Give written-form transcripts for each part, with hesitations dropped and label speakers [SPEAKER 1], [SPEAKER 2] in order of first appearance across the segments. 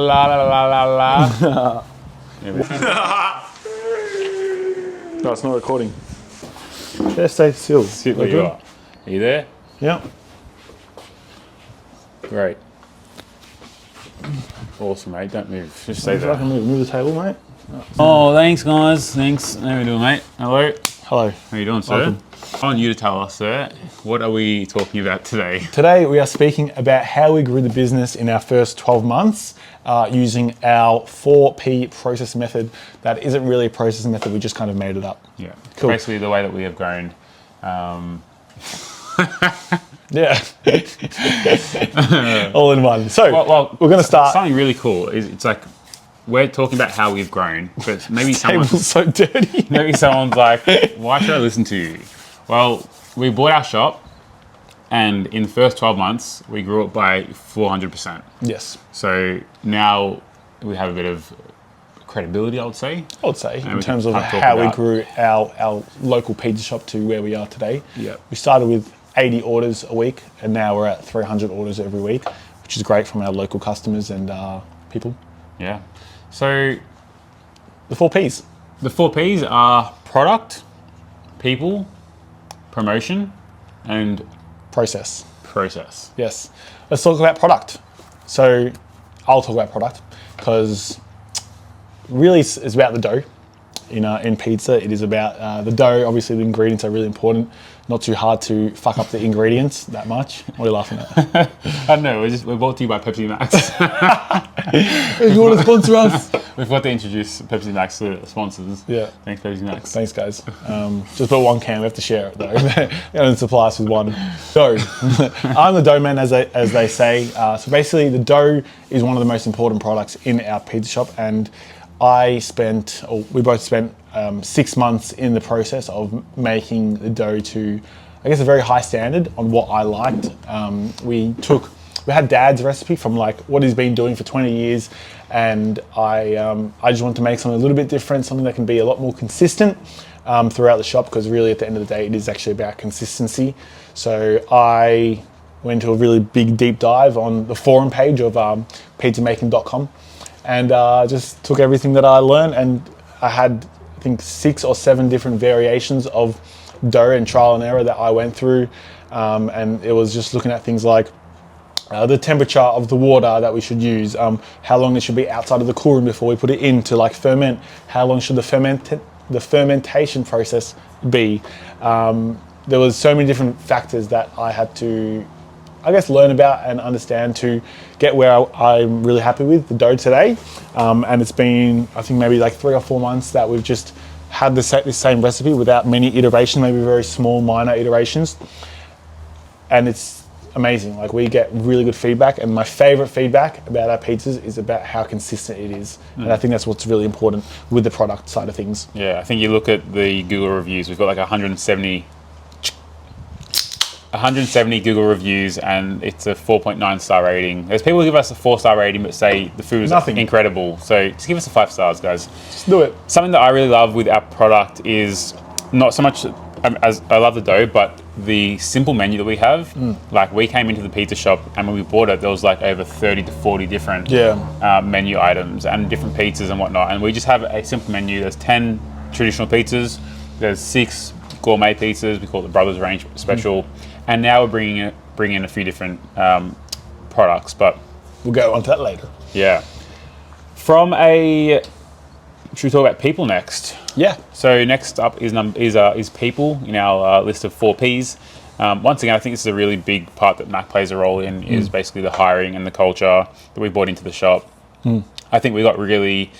[SPEAKER 1] La la la la la.
[SPEAKER 2] No, it's not recording. Just stay still.
[SPEAKER 1] Sit where you are. Are you there?
[SPEAKER 2] Yeah.
[SPEAKER 1] Great. Awesome, mate. Don't move. Just stay
[SPEAKER 2] If I
[SPEAKER 1] there.
[SPEAKER 2] can move the table, mate.
[SPEAKER 1] Oh, thanks, guys. Thanks. How we doing, mate? Hello.
[SPEAKER 2] Hello.
[SPEAKER 1] How you doing, sir?
[SPEAKER 2] Welcome.
[SPEAKER 1] I want you to tell us, sir, what are we talking about today?
[SPEAKER 2] Today we are speaking about how we grew the business in our first 12 months using our 4P process method. That isn't really a process method, we just kind of made it up.
[SPEAKER 1] Yeah.
[SPEAKER 2] Cool.
[SPEAKER 1] Basically, the way that we have grown.
[SPEAKER 2] Yeah. All in one. So
[SPEAKER 1] Well,
[SPEAKER 2] we're going to start.
[SPEAKER 1] Something really cool is it's like we're talking about how we've grown, but maybe
[SPEAKER 2] Table's so dirty.
[SPEAKER 1] maybe someone's like, why should I listen to you? Well, we bought our shop, and in the first 12 months, we grew it by 400%.
[SPEAKER 2] Yes.
[SPEAKER 1] So now we have a bit of credibility, I would say.
[SPEAKER 2] I would say,
[SPEAKER 1] And
[SPEAKER 2] in
[SPEAKER 1] we
[SPEAKER 2] terms
[SPEAKER 1] can
[SPEAKER 2] of
[SPEAKER 1] talk
[SPEAKER 2] how we
[SPEAKER 1] about-
[SPEAKER 2] grew our local pizza shop to where we are today.
[SPEAKER 1] Yeah.
[SPEAKER 2] We started with 80 orders a week, and now we're at 300 orders every week, which is great from our local customers and people.
[SPEAKER 1] Yeah. So
[SPEAKER 2] The 4Ps.
[SPEAKER 1] the 4Ps are product, people, promotion, and
[SPEAKER 2] Process.
[SPEAKER 1] process.
[SPEAKER 2] Yes. Let's talk about product. So I'll talk about product because really it's about the dough. In pizza, it is about the dough. Obviously, the ingredients are really important. Not too hard to fuck up the ingredients that much. What are you laughing at?
[SPEAKER 1] I don't know, we're brought to you by Pepsi Max.
[SPEAKER 2] If you want to sponsor us.
[SPEAKER 1] We've got to introduce Pepsi Max to sponsors.
[SPEAKER 2] Yeah.
[SPEAKER 1] Thanks, Pepsi Max.
[SPEAKER 2] Thanks, guys. Just put one can. We have to share it though. They only supply us with one. Dough. I'm the dough man, as they say. So basically, the dough is one of the most important products in our pizza shop, and we both spent 6 months in the process of making the dough to, I guess, a very high standard on what I liked. We had Dad's recipe from like what he's been doing for 20 years, and I just wanted to make something a little bit different, something that can be a lot more consistent throughout the shop, because really at the end of the day, it is actually about consistency. So I went to a really big deep dive on the forum page of pizzamaking.com, and just took everything that I learned, and I had, I think, 6 or 7 different variations of dough and trial and error that I went through, and it was just looking at things like the temperature of the water that we should use, how long it should be outside of the cool room before we put it in to like ferment, how long should the fermentation process be. There was so many different factors that I had to, I guess, learn about and understand to get where I'm really happy with the dough today. And it's been, I think, maybe like 3 or 4 months that we've just had this same recipe without many iterations, maybe very small, minor iterations. And it's amazing. Like, we get really good feedback, and my favorite feedback about our pizzas is about how consistent it is. And I think that's what's really important with the product side of things.
[SPEAKER 1] Yeah, I think you look at the Google reviews, we've got like 170 Google reviews, and it's a 4.9 star rating. There's people who give us a 4-star rating but say the food is incredible. So just give us a 5 stars, guys.
[SPEAKER 2] Just do it.
[SPEAKER 1] Something that I really love with our product is not so much as I love the dough, but the simple menu that we have. Like, we came into the pizza shop, and when we bought it, there was like over 30 to 40 different menu items and different pizzas and whatnot. And we just have a simple menu. There's 10 traditional pizzas. There's 6 gourmet pizzas. We call it the Brothers Range Special. And now we're bringing in a few different products, but
[SPEAKER 2] We'll go on to that later.
[SPEAKER 1] yeah. Should we talk about people next?
[SPEAKER 2] Yeah.
[SPEAKER 1] So next up is people in our list of 4Ps. Once again, I think this is a really big part that Mac plays a role in, is basically the hiring and the culture that we brought into the shop. I think we got really,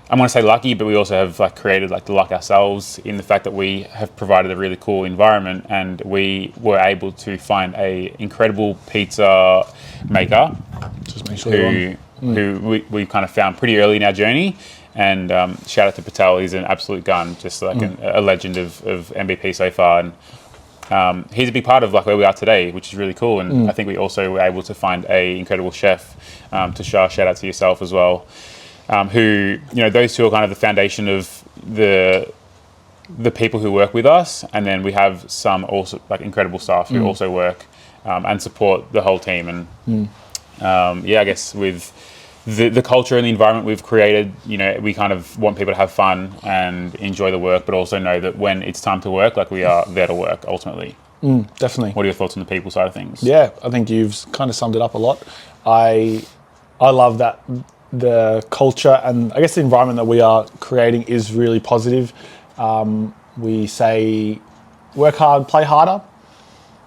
[SPEAKER 1] I want to say lucky, but we also have like created like the luck ourselves in the fact that we have provided a really cool environment, and we were able to find a incredible pizza maker
[SPEAKER 2] Just make sure
[SPEAKER 1] who we kind of found pretty early in our journey. And shout out to Patel, he's an absolute gun, just like a legend of MVP so far. And he's a big part of like where we are today, which is really cool. And I think we also were able to find a incredible chef, Tashar, shout out to yourself as well, who, those two are kind of the foundation of the people who work with us. And then we have some also like incredible staff who also work and support the whole team. And I guess with the culture and the environment we've created, we kind of want people to have fun and enjoy the work, but also know that when it's time to work, like we are there to work ultimately.
[SPEAKER 2] Definitely.
[SPEAKER 1] What are your thoughts on the people side of things?
[SPEAKER 2] Yeah, I think you've kind of summed it up a lot. I love that the culture and I guess the environment that we are creating is really positive. We say work hard, play harder.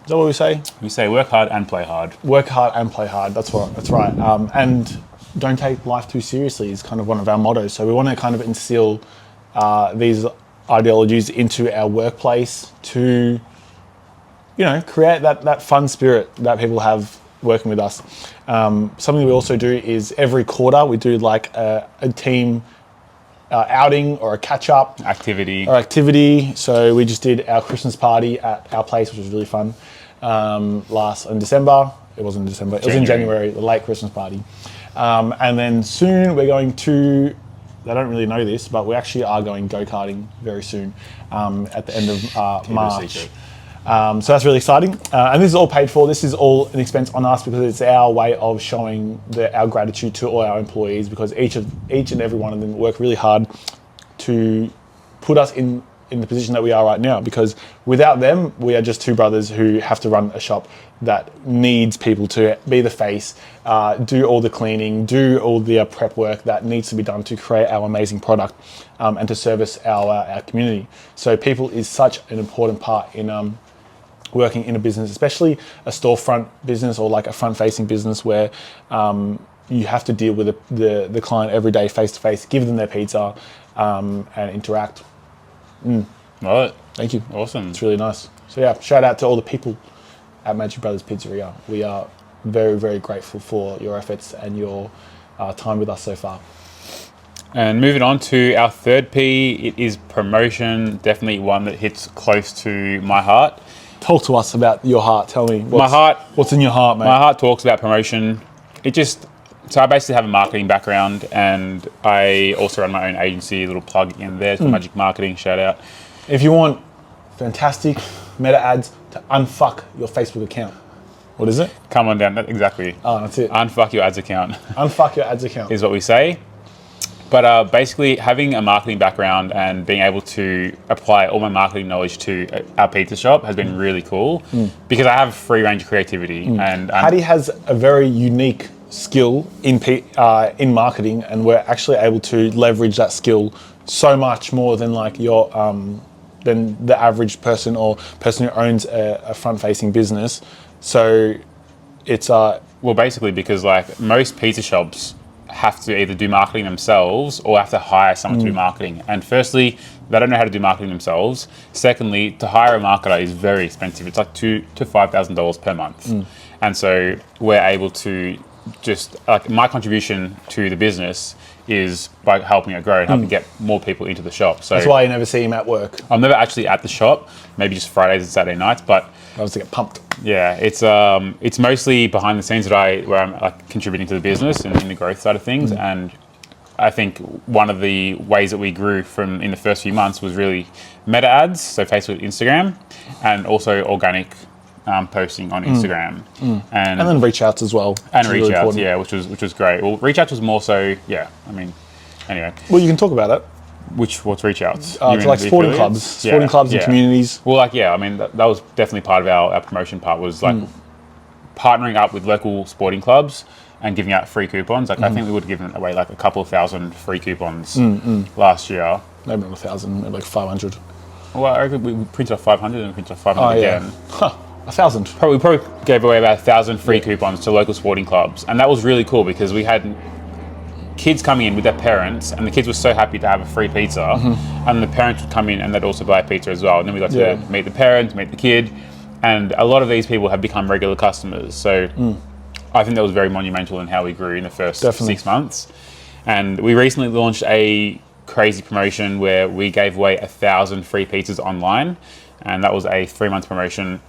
[SPEAKER 2] Is that what we say?
[SPEAKER 1] We say work hard and play hard.
[SPEAKER 2] Work hard and play hard. That's right. And don't take life too seriously is kind of one of our mottos. So we want to kind of instill these ideologies into our workplace to, create that fun spirit that people have working with us. Something we also do is every quarter we do like a team outing or a catch-up activity. So we just did our Christmas party at our place, which was really fun. In December. It wasn't in December. It was in January, the late Christmas party. And then soon we're going to, they don't really know this, but we actually are going go-karting very soon at the end of March. So that's really exciting. And this is all paid for. This is all an expense on us because it's our way of showing our gratitude to all our employees, because each and every one of them work really hard to put us in the position that we are right now, because without them, we are just two brothers who have to run a shop that needs people to be the face, do all the cleaning, do all the prep work that needs to be done to create our amazing product and to service our community. So people is such an important part in working in a business, especially a storefront business or like a front-facing business where you have to deal with the client every day face to face, give them their pizza and interact.
[SPEAKER 1] Right.
[SPEAKER 2] Thank you.
[SPEAKER 1] Awesome.
[SPEAKER 2] It's really nice. So yeah, shout out to all the people at Magic Brothers Pizzeria. We are very, very grateful for your efforts and your time with us so far.
[SPEAKER 1] And moving on to our third P, it is promotion. Definitely one that hits close to my heart.
[SPEAKER 2] Talk to us about your heart. Tell me what's in your heart, mate.
[SPEAKER 1] My heart talks about promotion. So I basically have a marketing background, and I also run my own agency. A little plug in there for Magic Marketing. Shout out.
[SPEAKER 2] If you want fantastic meta ads to unfuck your Facebook account, what is it?
[SPEAKER 1] Come on down. Exactly.
[SPEAKER 2] Oh, that's it.
[SPEAKER 1] Unfuck your ads account.
[SPEAKER 2] Unfuck your ads account
[SPEAKER 1] is what we say. But basically, having a marketing background and being able to apply all my marketing knowledge to our pizza shop has been really cool because I have free range of creativity. And
[SPEAKER 2] Hady has a very unique skill in marketing, and we're actually able to leverage that skill so much more than like your than the average person or person who owns a front-facing business. So it's
[SPEAKER 1] well, basically because like most pizza shops have to either do marketing themselves or have to hire someone to do marketing. And firstly, they don't know how to do marketing themselves. Secondly, to hire a marketer is very expensive. It's like $2,000 to $5,000 per month. And so we're able to just like my contribution to the business is by helping it grow and helping get more people into the shop. So
[SPEAKER 2] that's why you never see him at work.
[SPEAKER 1] I'm never actually at the shop, maybe just Fridays and Saturday nights, but
[SPEAKER 2] I was to get pumped.
[SPEAKER 1] Yeah, it's mostly behind the scenes where I'm like contributing to the business and in the growth side of things. And I think one of the ways that we grew from in the first few months was really meta ads, so Facebook, Instagram, and also organic posting on Instagram, and
[SPEAKER 2] then reach outs as well.
[SPEAKER 1] And reach outs, yeah, which was great. Well, reach outs was more so, yeah. I mean, anyway.
[SPEAKER 2] Well, you can talk about it.
[SPEAKER 1] What's reach outs?
[SPEAKER 2] To like sporting clubs, and communities.
[SPEAKER 1] Well, like I mean, that was definitely part of our promotion part was like partnering up with local sporting clubs and giving out free coupons. Like I think we would have given away like a couple of thousand free coupons last year.
[SPEAKER 2] Maybe not 1,000, maybe like 500.
[SPEAKER 1] Well, I reckon we printed off 500 and we printed off 500 again.
[SPEAKER 2] Huh. 1,000.
[SPEAKER 1] We probably gave away about 1,000 free coupons to local sporting clubs, and that was really cool because we had kids coming in with their parents, and the kids were so happy to have a free pizza, and the parents would come in and they'd also buy a pizza as well. And then we got to meet the parents, meet the kid, and a lot of these people have become regular customers. So I think that was very monumental in how we grew in the first 6 months. And we recently launched a crazy promotion where we gave away 1,000 free pizzas online, and that was a 3-month promotion.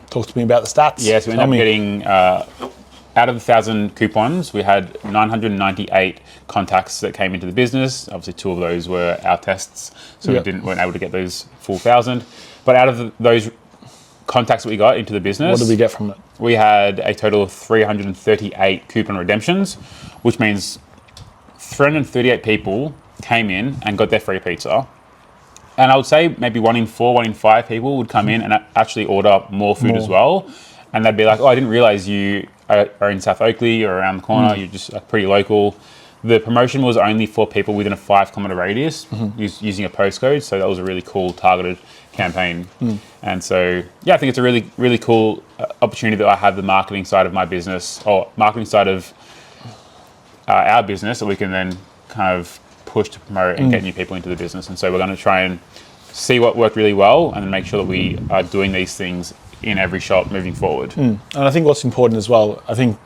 [SPEAKER 2] Talk to me about the stats.
[SPEAKER 1] Yes, we ended up getting, out of the 1,000 coupons, we had 998 contacts that came into the business. Obviously, 2 of those were our tests, so we weren't able to get those full 1,000. But out of those contacts that we got into the business.
[SPEAKER 2] What did we get from it?
[SPEAKER 1] We had a total of 338 coupon redemptions, which means 338 people came in and got their free pizza. And I would say maybe 1 in 4, 1 in 5 people would come in and actually order more food as well. And they'd be like, oh, I didn't realize you are in South Oakley or around the corner. You're just pretty local. The promotion was only for people within a 5-kilometer radius using a postcode. So that was a really cool targeted campaign. And so, yeah, I think it's a really, really cool opportunity that I have the marketing side of my business or marketing side of our business that we can then kind of push to promote and get new people into the business. And so we're going to try and see what worked really well and then make sure that we are doing these things in every shop moving forward.
[SPEAKER 2] And I think what's important as well, I think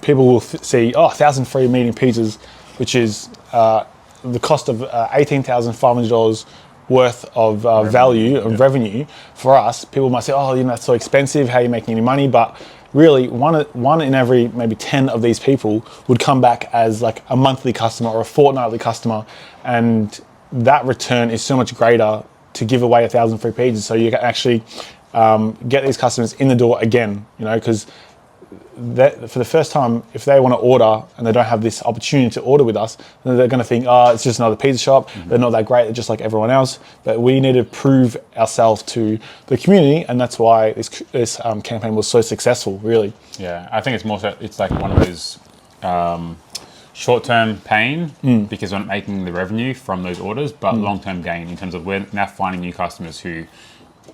[SPEAKER 2] people will see, 1,000 free medium pizzas, which is the cost of $18,500 worth of value and revenue for us. People might say, oh, that's so expensive. How are you making any money? But really, one in every maybe 10 of these people would come back as like a monthly customer or a fortnightly customer, and that return is so much greater to give away 1,000 free pizzas. So you can actually get these customers in the door again, because for the first time, if they want to order and they don't have this opportunity to order with us, then they're going to think, it's just another pizza shop. They're not that great. They're just like everyone else. But we need to prove ourselves to the community, and that's why this campaign was so successful, really.
[SPEAKER 1] Yeah, I think it's more so, it's like one of those short-term pain because we're not making the revenue from those orders, but long-term gain in terms of we're now finding new customers who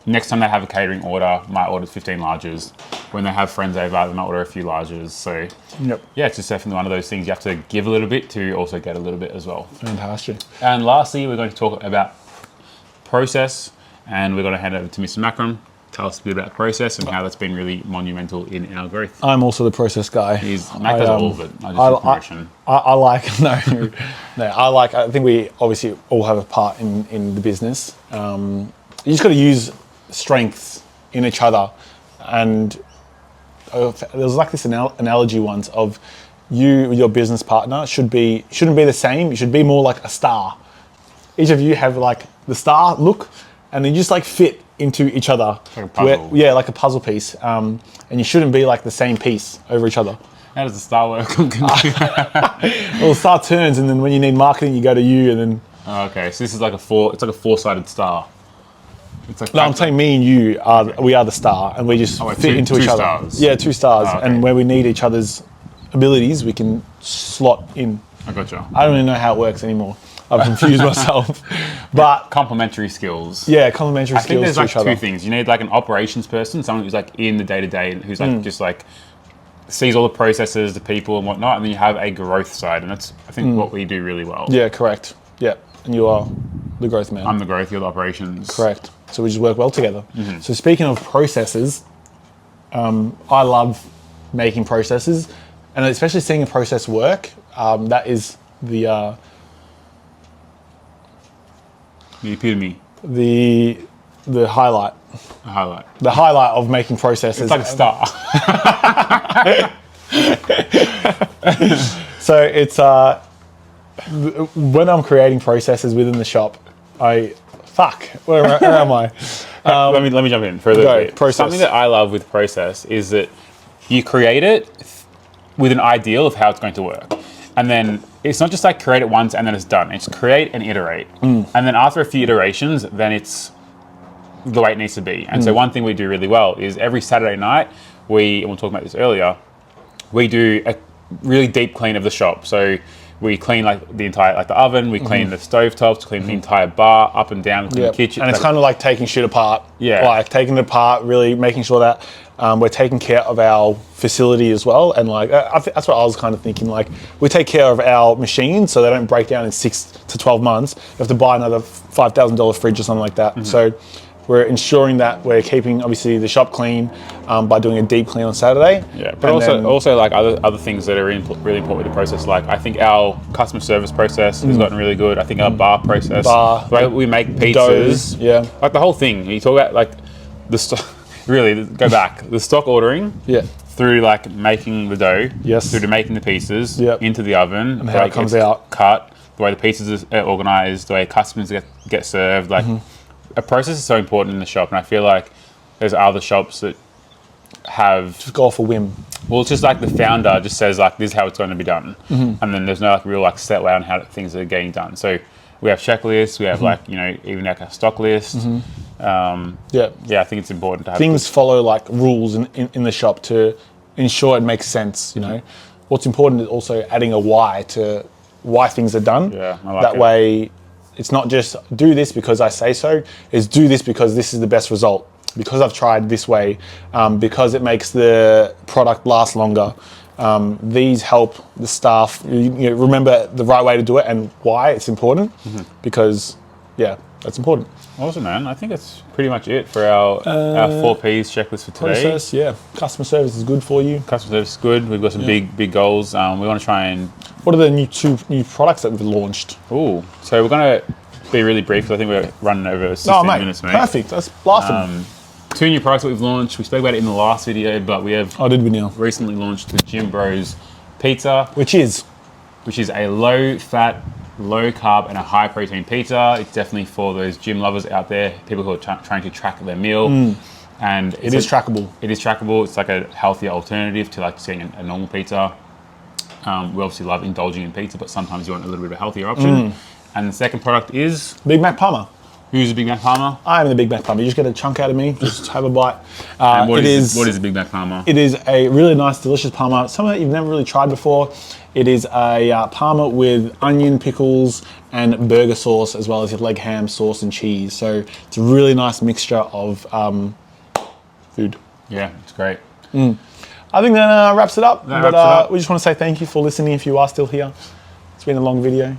[SPEAKER 1] next time they have a catering order, might order 15 larges. When they have friends over, they might order a few larges. So, yeah, it's just definitely one of those things you have to give a little bit to also get a little bit as well.
[SPEAKER 2] Fantastic.
[SPEAKER 1] And lastly, we're going to talk about process, and we're going to hand over to Mr. Macron. Tell us a bit about process and how that's been really monumental in our growth.
[SPEAKER 2] I'm also the process guy.
[SPEAKER 1] Mac does all of it.
[SPEAKER 2] I think we obviously all have a part in the business. You just got to use strengths in each other. And there was like this analogy once of you with your business partner shouldn't be the same. You should be more like a star. Each of you have like the star look, and you just like fit into each other.
[SPEAKER 1] Like a puzzle.
[SPEAKER 2] Like a puzzle piece. And you shouldn't be like the same piece over each other.
[SPEAKER 1] How does the star work?
[SPEAKER 2] Well, the star turns, and then when you need marketing, you go to you, and then.
[SPEAKER 1] Okay, so this is like it's like a four-sided star. It's like
[SPEAKER 2] I'm saying me and you we are the star, and we just fit into each other.
[SPEAKER 1] Stars.
[SPEAKER 2] Yeah, 2 stars.
[SPEAKER 1] Oh, okay.
[SPEAKER 2] And where we need each other's abilities, we can slot in.
[SPEAKER 1] I gotcha.
[SPEAKER 2] I don't even know how it works anymore. I've confused myself. But
[SPEAKER 1] complementary skills.
[SPEAKER 2] Yeah, complementary skills.
[SPEAKER 1] I think there's
[SPEAKER 2] to
[SPEAKER 1] like
[SPEAKER 2] each other.
[SPEAKER 1] 2 things. You need like an operations person, someone who's like in the day-to-day and who's like just like sees all the processes, the people and whatnot, and then you have a growth side, and that's I think what we do really well.
[SPEAKER 2] Yeah, correct. Yeah, and you are the growth man.
[SPEAKER 1] I'm the growth, you're the operations.
[SPEAKER 2] Correct. So we just work well together. So speaking of processes, I love making processes, and especially seeing a process work. That is the
[SPEAKER 1] epitome.
[SPEAKER 2] The highlight.
[SPEAKER 1] A highlight.
[SPEAKER 2] The highlight of making processes.
[SPEAKER 1] It's like a star.
[SPEAKER 2] So it's when I'm creating processes within the shop, where am I?
[SPEAKER 1] Let me jump in further.
[SPEAKER 2] Process.
[SPEAKER 1] Something that I love with process is that you create it with an ideal of how it's going to work. And then it's not just like create it once and then it's done. It's create and iterate. And then after a few iterations, then it's the way it needs to be. And so one thing we do really well is every Saturday night, and we'll talk about this earlier, we do a really deep clean of the shop. So we clean like the entire, like the oven, we clean the stovetops, clean the entire bar up and down, clean the kitchen.
[SPEAKER 2] And it's kind of like taking shit apart.
[SPEAKER 1] Yeah.
[SPEAKER 2] Like taking it apart, really making sure that we're taking care of our facility as well. And like, that's what I was kind of thinking. Like, we take care of our machines so they don't break down in 6 to 12 months. You have to buy another $5,000 fridge or something like that. So we're ensuring that we're keeping obviously the shop clean by doing a deep clean on Saturday.
[SPEAKER 1] Yeah, but also like other things that are really important with the process. Like I think our customer service process has gotten really good. I think our bar process, the way we make pizzas, like the whole thing. You talk about like the really go back the stock ordering, through like making the dough, through to making the pieces, into the oven,
[SPEAKER 2] and how it comes out,
[SPEAKER 1] cut, the way the pizzas are organized, the way customers get served, like. A process is so important in the shop, and I feel like there's other shops that have
[SPEAKER 2] Just go off a whim.
[SPEAKER 1] well, it's just like the founder just says like this is how it's going to be done, and then there's no like real like set way on how things are getting done. So we have checklists, we have like even like a stock list.
[SPEAKER 2] Yeah.
[SPEAKER 1] Yeah, I think it's important to have
[SPEAKER 2] Things follow like rules in the shop to ensure it makes sense. What's important is also adding a why to why things are done.
[SPEAKER 1] Yeah, I like
[SPEAKER 2] that
[SPEAKER 1] it.
[SPEAKER 2] way, it's not just do this because I say so. It's do this because this is the best result. Because I've tried this way. Because it makes the product last longer. These help the staff remember the right way to do it and why it's important. Because that's important.
[SPEAKER 1] Awesome, man. I think that's pretty much it for our 4 Ps checklist for today.
[SPEAKER 2] Process, customer service is good for you.
[SPEAKER 1] Customer service is good. We've got some big goals. We want to try and...
[SPEAKER 2] What are the two new products that we've launched?
[SPEAKER 1] Ooh, so we're going to be really brief because I think we're running over 16 minutes, mate.
[SPEAKER 2] Perfect. That's laughing.
[SPEAKER 1] 2 new products that we've launched. We spoke about it in the last video, but we have
[SPEAKER 2] Did we now?
[SPEAKER 1] recently launched the Gym Bros Pizza,
[SPEAKER 2] Which is
[SPEAKER 1] a low-fat, low-carb, and a high-protein pizza. It's definitely for those gym lovers out there, people who are trying to track their meal. And
[SPEAKER 2] it is trackable.
[SPEAKER 1] It is trackable. It's like a healthier alternative to like just getting a normal pizza. We obviously love indulging in pizza, but sometimes you want a little bit of a healthier option. And the second product is...
[SPEAKER 2] Big Mac Parma.
[SPEAKER 1] Who's a Big Mac Parma?
[SPEAKER 2] I am the Big Mac Parma. You just get a chunk out of me, just have a bite.
[SPEAKER 1] And what is a Big Mac Parma?
[SPEAKER 2] It is a really nice, delicious Parma. Something that you've never really tried before. It is a Parma with onion, pickles, and burger sauce, as well as your leg ham sauce and cheese. So it's a really nice mixture of food.
[SPEAKER 1] Yeah, it's great.
[SPEAKER 2] I think that wraps it up.
[SPEAKER 1] Wraps it up.
[SPEAKER 2] We just want to say thank you for listening if you are still here. It's been a long video.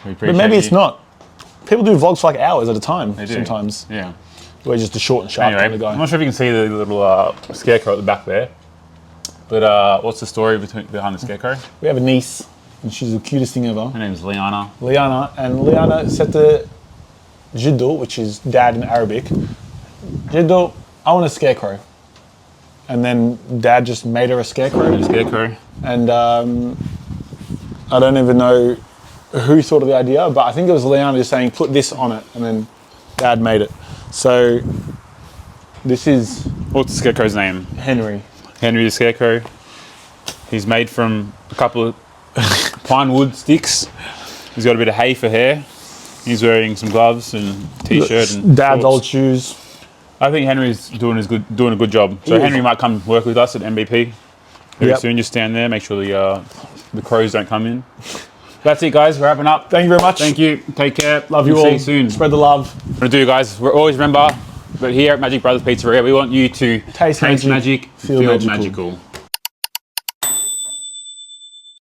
[SPEAKER 1] We
[SPEAKER 2] But maybe it's not. People do vlogs for like hours at a time
[SPEAKER 1] They do.
[SPEAKER 2] sometimes.
[SPEAKER 1] Yeah.
[SPEAKER 2] We're just a short and sharp kind
[SPEAKER 1] Anyway,
[SPEAKER 2] of guy.
[SPEAKER 1] I'm not sure if you can see the little scarecrow at the back there. But what's the story behind the scarecrow?
[SPEAKER 2] We have a niece, and she's the cutest thing ever.
[SPEAKER 1] Her name's Liana.
[SPEAKER 2] Liana, and Liana said to Jiddu, which is dad in Arabic, Jiddu, I want a scarecrow. And then dad just made her a scarecrow.
[SPEAKER 1] Scarecrow.
[SPEAKER 2] And I don't even know who thought of the idea, but I think it was Liana just saying, put this on it, and then dad made it. So this is
[SPEAKER 1] What's the scarecrow's name?
[SPEAKER 2] Henry.
[SPEAKER 1] Henry the Scarecrow. He's made from a couple of pine wood sticks. He's got a bit of hay for hair. He's wearing some gloves and t-shirt and
[SPEAKER 2] dad's
[SPEAKER 1] shorts.
[SPEAKER 2] old shoes.
[SPEAKER 1] I think Henry's doing a good job. So
[SPEAKER 2] He is.
[SPEAKER 1] Henry might come work with us at MVP very
[SPEAKER 2] Yep.
[SPEAKER 1] soon. Just stand there, make sure the crows don't come in. That's it, guys. We're wrapping up.
[SPEAKER 2] Thank you very much.
[SPEAKER 1] Thank you. Take care.
[SPEAKER 2] Love you
[SPEAKER 1] We'll
[SPEAKER 2] all.
[SPEAKER 1] See you soon.
[SPEAKER 2] Spread the love.
[SPEAKER 1] What to do, guys? Always remember, but here at Magic Brothers Pizzeria, we want you to
[SPEAKER 2] Taste magic,
[SPEAKER 1] magic,
[SPEAKER 2] feel
[SPEAKER 1] feel
[SPEAKER 2] magical.
[SPEAKER 1] magical.